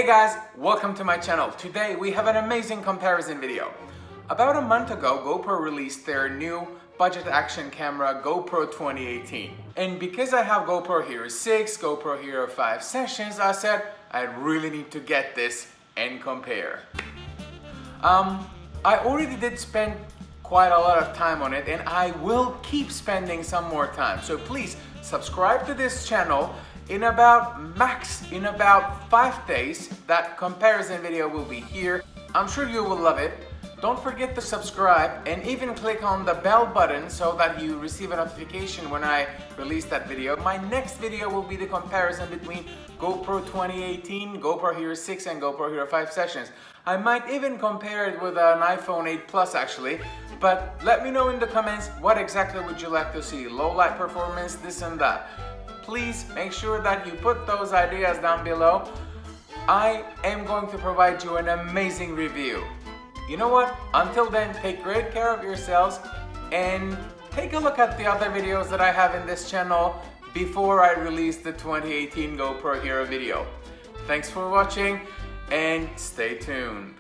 guys, welcome to my channel. Today we have an amazing comparison video. About a month ago, GoPro released their new budget action camera GoPro 2018. And because I have GoPro Hero 6, GoPro Hero 5 sessions, I said I really need to get this and compare. I already did spend quite a lot of time on it and I will keep spending some more time. So please subscribe to this channel. In about 5 days, that comparison video will be here. I'm sure you will love it. Don't forget to subscribe and even click on the bell button so that you receive a notification when I release that video. My next video will be the comparison between GoPro 2018, GoPro Hero 6 and GoPro Hero 5 sessions. I might even compare it with an iPhone 8 Plus actually, but let me know in the comments what exactly would you like to see. Low light performance, this and that. Please make sure that you put those ideas down below. I am going to provide you an amazing review. You know what? Until then, take great care of yourselves and take a look at the other videos that I have in this channel before I release the 2018 GoPro Hero video. Thanks for watching and stay tuned.